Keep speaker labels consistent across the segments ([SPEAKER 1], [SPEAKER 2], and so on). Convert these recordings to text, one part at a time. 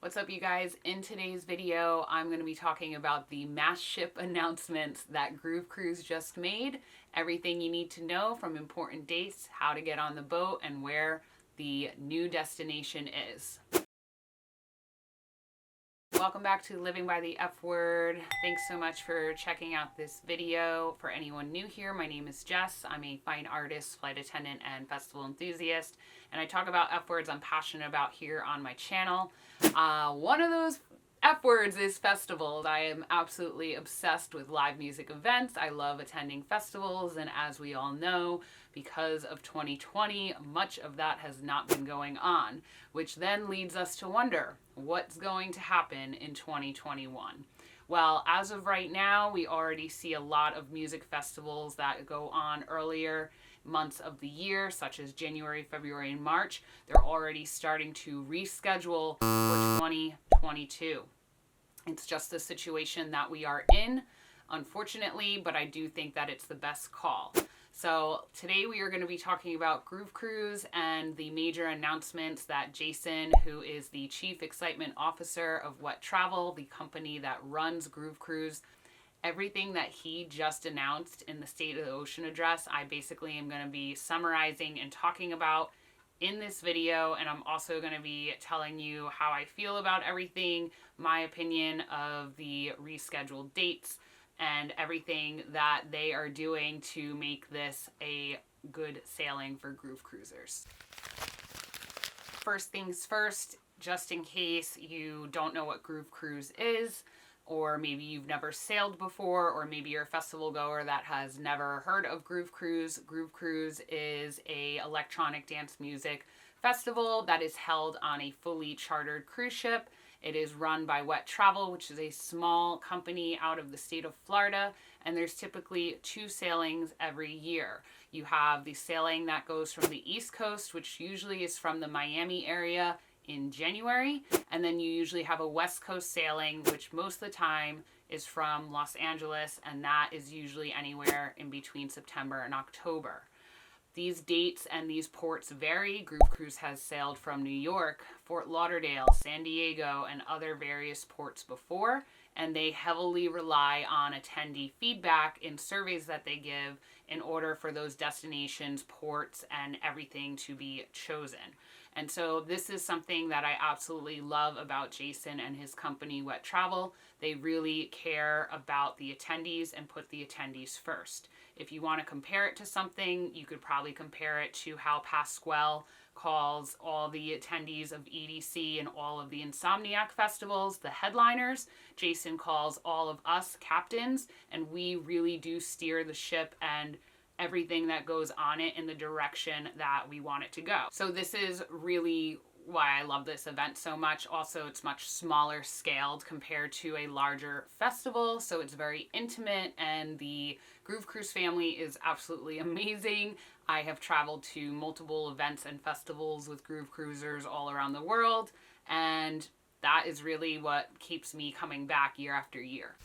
[SPEAKER 1] What's up, you guys? In today's video, I'm going to be talking about the mass ship announcements that Groove Cruise just made, everything you need to know from important dates, how to get on the boat, and where the new destination is. Welcome back to Living by the F Word. Thanks so much for checking out this video. For anyone new here, my name is Jess. I'm a fine artist, flight attendant, and festival enthusiast. And I talk about F words I'm passionate about here on my channel. One of those F words is festivals. I am absolutely obsessed with live music events. I love attending festivals, and as we all know, because of 2020, much of that has not been going on, which then leads us to wonder what's going to happen in 2021. Well, as of right now, we already see a lot of music festivals that go on earlier months of the year, such as January, February, and March. They're already starting to reschedule for 2022. It's just the situation that we are in, unfortunately, but I do think that it's the best call. So today we are going to be talking about Groove Cruise and the major announcements that Jason, who is the Chief Excitement Officer of Wet Travel, the company that runs Groove Cruise, everything that he just announced in the State of the Ocean address, I basically am going to be summarizing and talking about in this video, and I'm also going to be telling you how I feel about everything, my opinion of the rescheduled dates, and everything that they are doing to make this a good sailing for Groove Cruisers. First things first, just in case you don't know what Groove Cruise is, or maybe you've never sailed before, or maybe you're a festival goer that has never heard of Groove Cruise. Groove Cruise is a electronic dance music festival that is held on a fully chartered cruise ship. It is run by Wet Travel, which is a small company out of the state of Florida, and there's typically 2 sailings every year. You have the sailing that goes from the East Coast, which usually is from the Miami area, in January, and then you usually have a West Coast sailing, which most of the time is from Los Angeles, and that is usually anywhere in between September and October. These dates and these ports vary. Groove Cruise has sailed from New York, Fort Lauderdale, San Diego, and other various ports before, and they heavily rely on attendee feedback in surveys that they give in order for those destinations, ports, and everything to be chosen. And so this is something that I absolutely love about Jason and his company, Wet Travel. They really care about the attendees and put the attendees first. If you want to compare it to something, you could probably compare it to how Pasquale calls all the attendees of EDC and all of the Insomniac festivals the headliners. Jason calls all of us captains, and we really do steer the ship and everything that goes on it in the direction that we want it to go. So this is really why I love this event so much. Also, it's much smaller scaled compared to a larger festival, so it's very intimate, and the Groove Cruise family is absolutely amazing. I have traveled to multiple events and festivals with Groove Cruisers all around the world, and that is really what keeps me coming back year after year.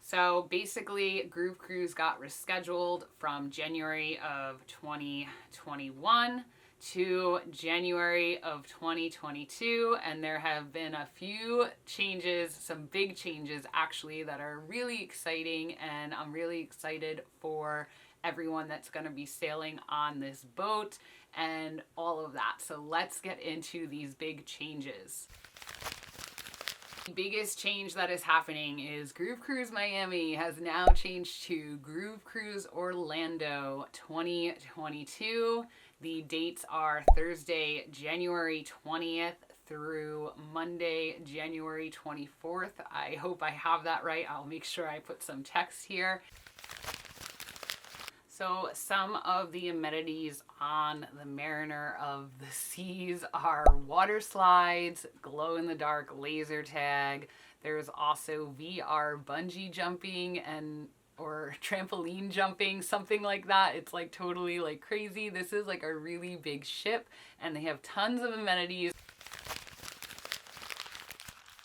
[SPEAKER 1] So basically, Groove Cruise got rescheduled from January of 2021 to January of 2022, and there have been a few changes, some big changes actually, that are really exciting, and I'm really excited for everyone that's going to be sailing on this boat and all of that. So let's get into these big changes. The biggest change that is happening is Groove Cruise Miami has now changed to Groove Cruise Orlando 2022. The dates are Thursday, January 20th through Monday, January 24th. I hope I have that right. I'll make sure I put some text here. So some of the amenities on the Mariner of the Seas are water slides, glow-in-the-dark laser tag. There's also VR bungee jumping or trampoline jumping, something like that. It's like totally like crazy. This is like a really big ship, and they have tons of amenities.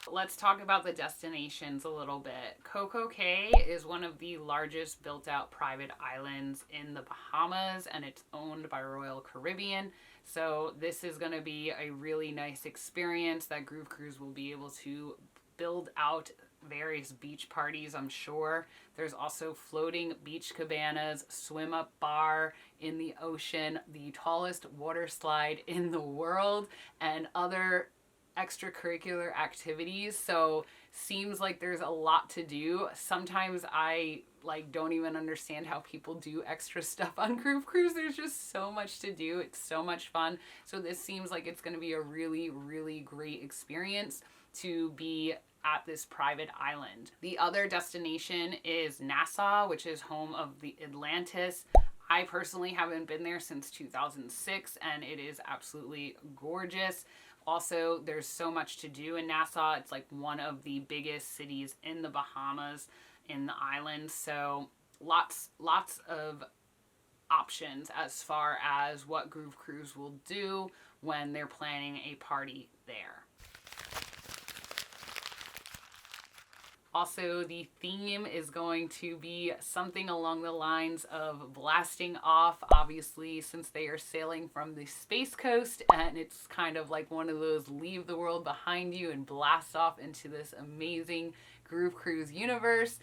[SPEAKER 1] Let's talk about the destinations a little bit. Coco Cay is one of the largest built out private islands in the Bahamas, and it's owned by Royal Caribbean. So this is going to be a really nice experience that Groove Cruise will be able to build out various beach parties, I'm sure. There's also floating beach cabanas, swim up bar in the ocean, the tallest water slide in the world, and other extracurricular activities. So seems like there's a lot to do. Sometimes I don't even understand how people do extra stuff on Groove Cruise. There's just so much to do. It's so much fun. So this seems like it's going to be a really, really great experience to be at this private island. The other destination is Nassau, which is home of the Atlantis. I personally haven't been there since 2006, and it is absolutely gorgeous. Also, there's so much to do in Nassau. It's like one of the biggest cities in the Bahamas, in the islands. So lots of options as far as what Groove Cruise will do when they're planning a party there. Also, the theme is going to be something along the lines of blasting off, obviously, since they are sailing from the Space Coast, and it's kind of like one of those leave the world behind you and blast off into this amazing Groove Cruise universe.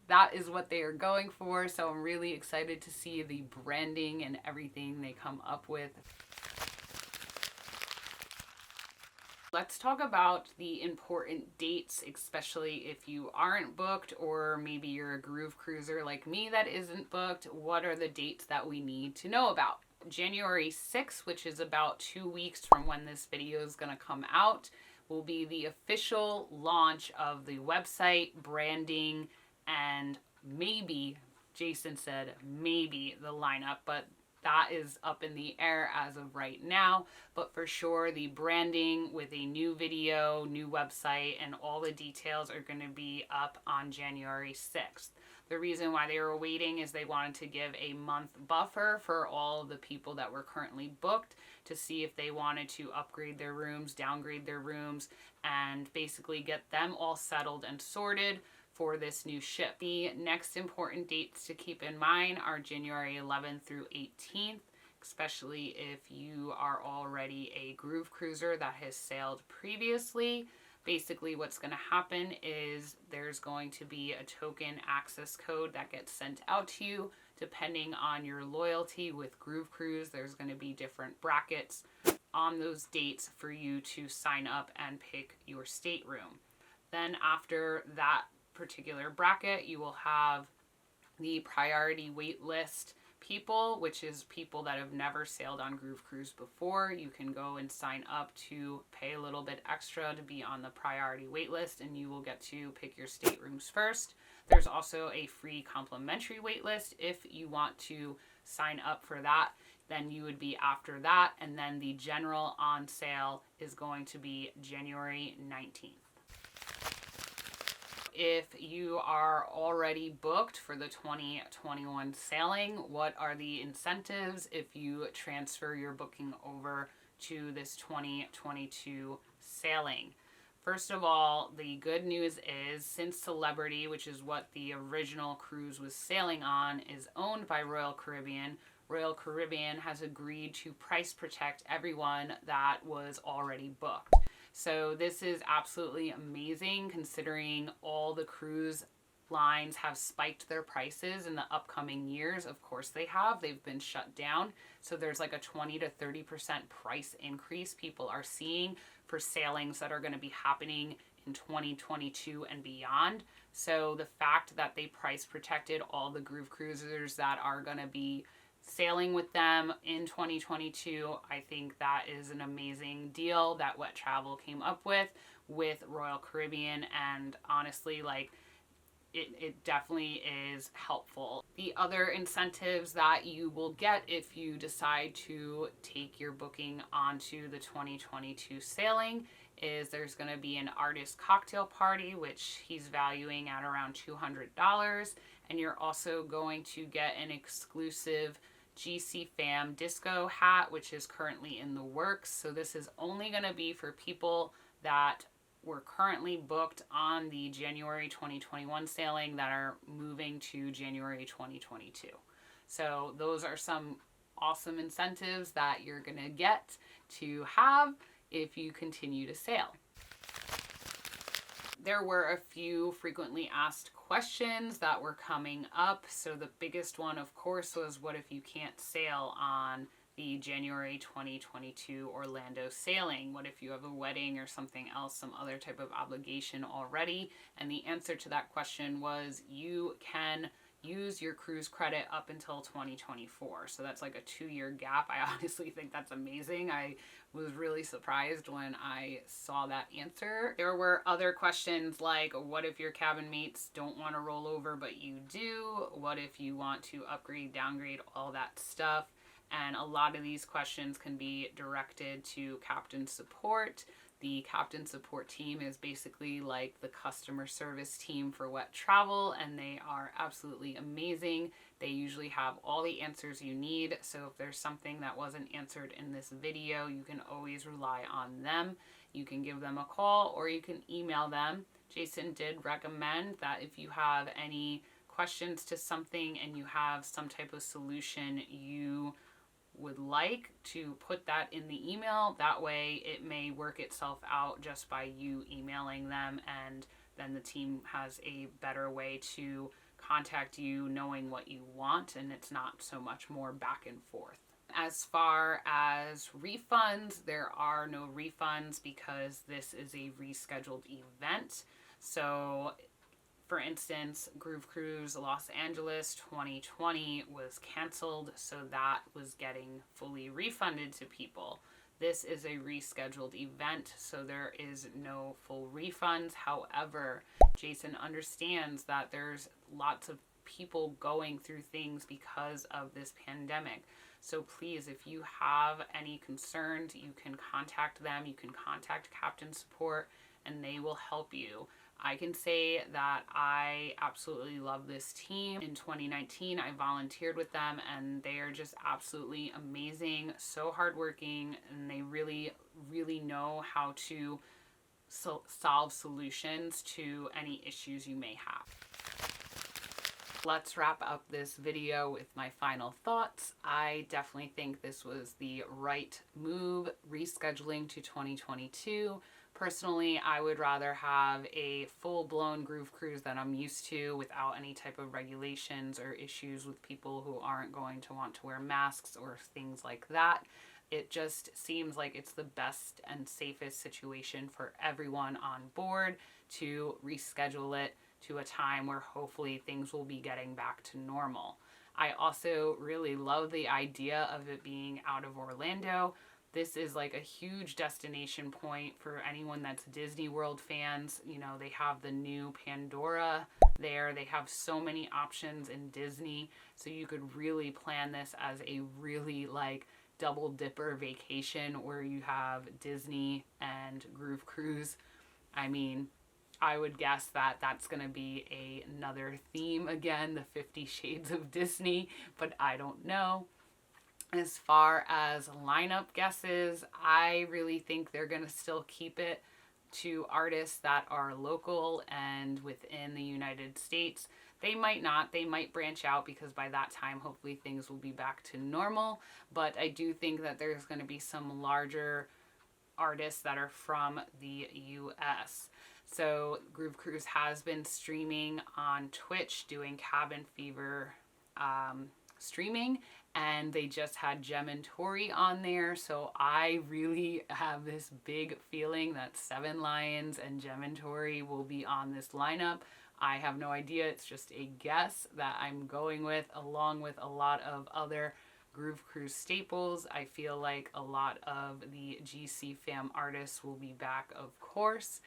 [SPEAKER 1] That is what they are going for, so I'm really excited to see the branding and everything they come up with. Let's talk about the important dates, especially if you aren't booked, or maybe you're a Groove Cruiser like me that isn't booked. What are the dates that we need to know about? January 6th, which is about 2 weeks from when this video is going to come out, will be the official launch of the website, branding, and maybe, Jason said maybe, the lineup, but that is up in the air as of right now. But for sure, the branding with a new video, new website, and all the details are going to be up on January 6th. The reason why they were waiting is they wanted to give a month buffer for all of the people that were currently booked to see if they wanted to upgrade their rooms, downgrade their rooms, and basically get them all settled and sorted for this new ship. The next important dates to keep in mind are January 11th through 18th, especially if you are already a Groove Cruiser that has sailed previously. Basically, what's going to happen is there's going to be a token access code that gets sent out to you. Depending on your loyalty with Groove Cruise, there's going to be different brackets on those dates for you to sign up and pick your stateroom. Then after that particular bracket, you will have the priority wait list people, which is people that have never sailed on Groove Cruise before. You can go and sign up to pay a little bit extra to be on the priority wait list, and you will get to pick your staterooms first. There's also a free complimentary wait list if you want to sign up for that. Then you would be after that, and then the general on sale is going to be January 19th. If you are already booked for the 2021 sailing, what are the incentives if you transfer your booking over to this 2022 sailing? First of all, the good news is, since Celebrity, which is what the original cruise was sailing on, is owned by Royal Caribbean, Royal Caribbean has agreed to price protect everyone that was already booked. So this is absolutely amazing, considering all the cruise lines have spiked their prices in the upcoming years. Of course they have. They've been shut down. So there's like a 20 to 30% price increase people are seeing for sailings that are going to be happening in 2022 and beyond. So the fact that they price protected all the Groove Cruisers that are going to be sailing with them in 2022, I think that is an amazing deal that Wet Travel came up with Royal Caribbean, and honestly, it definitely is helpful. The other incentives that you will get if you decide to take your booking onto the 2022 sailing is there's going to be an artist cocktail party, which he's valuing at around $200, and you're also going to get an exclusive GC Fam disco hat, which is currently in the works. So this is only going to be for people that were currently booked on the January 2021 sailing that are moving to January 2022. So those are some awesome incentives that you're going to get to have if you continue to sail. There were a few frequently asked questions that were coming up. So the biggest one, of course, was what if you can't sail on the January 2022 Orlando sailing? What if you have a wedding or something else, some other type of obligation already? And the answer to that question was you can use your cruise credit up until 2024. So that's like a 2-year gap. I honestly think that's amazing. I was really surprised when I saw that answer. There were other questions like, what if your cabin mates don't want to roll over but you do? What if you want to upgrade, downgrade, all that stuff? And a lot of these questions can be directed to captain support. The captain support team is basically like the customer service team for wet travel, and they are absolutely amazing. They usually have all the answers you need. So if there's something that wasn't answered in this video, you can always rely on them. You can give them a call or you can email them. Jason did recommend that if you have any questions to something and you have some type of solution you would like to put that in the email. That way it may work itself out just by you emailing them, and then the team has a better way to contact you knowing what you want, and it's not so much more back and forth. As far as refunds, there are no refunds because this is a rescheduled event. So for instance, Groove Cruise Los Angeles 2020 was canceled, so that was getting fully refunded to people. This is a rescheduled event, so there is no full refunds. However, Jason understands that there's lots of people going through things because of this pandemic. So please, if you have any concerns, you can contact them. You can contact Captain Support and they will help you. I can say that I absolutely love this team. In 2019, I volunteered with them and they are just absolutely amazing, so hardworking, and they really, really know how to solve solutions to any issues you may have. Let's wrap up this video with my final thoughts. I definitely think this was the right move, rescheduling to 2022. Personally, I would rather have a full-blown Groove Cruise that I'm used to without any type of regulations or issues with people who aren't going to want to wear masks or things like that. It just seems like it's the best and safest situation for everyone on board to reschedule it to a time where hopefully things will be getting back to normal. I also really love the idea of it being out of Orlando. This is like a huge destination point for anyone that's Disney World fans. You know, they have the new Pandora there. They have so many options in Disney. So you could really plan this as a really like double dipper vacation where you have Disney and Groove Cruise. I mean, I would guess that that's going to be another theme again, the 50 Shades of Disney, but I don't know. As far as lineup guesses, I really think they're going to still keep it to artists that are local and within the United States. They might not. They might branch out because by that time, hopefully things will be back to normal. But I do think that there's going to be some larger artists that are from the US. So Groove Cruise has been streaming on Twitch, doing Cabin Fever streaming, and they just had Jem and Tori on there. So I really have this big feeling that Seven Lions and Jem and Tori will be on this lineup. I have no idea. It's just a guess that I'm going with, along with a lot of other Groove Cruise staples. I feel like a lot of the GC fam artists will be back, of course.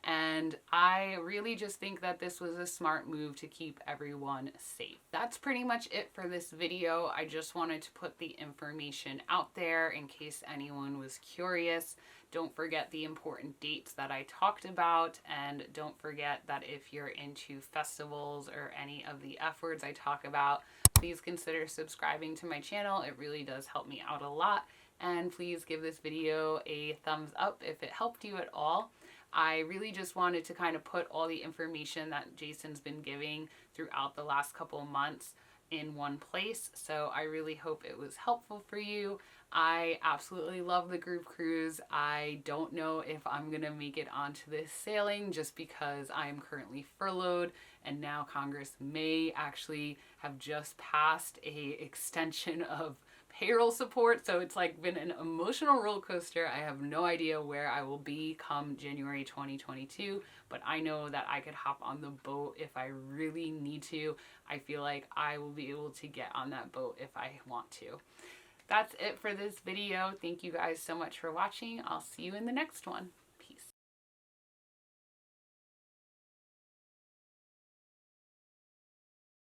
[SPEAKER 1] And I really just think that this was a smart move to keep everyone safe. That's pretty much it for this video. I just wanted to put the information out there in case anyone was curious. Don't forget the important dates that I talked about, and don't forget that if you're into festivals or any of the F words I talk about, please consider subscribing to my channel. It really does help me out a lot. And please give this video a thumbs up if it helped you at all. I really just wanted to kind of put all the information that Jason's been giving throughout the last couple of months in one place. So I really hope it was helpful for you. I absolutely love the group cruise. I don't know if I'm gonna make it onto this sailing just because I am currently furloughed, and now Congress may actually have just passed a extension of payroll support. So it's like been an emotional roller coaster. I have no idea where I will be come January 2022, but I know that I could hop on the boat if I really need to. I feel like I will be able to get on that boat if I want to. That's it for this video. Thank you guys so much for watching. I'll see you in the next one.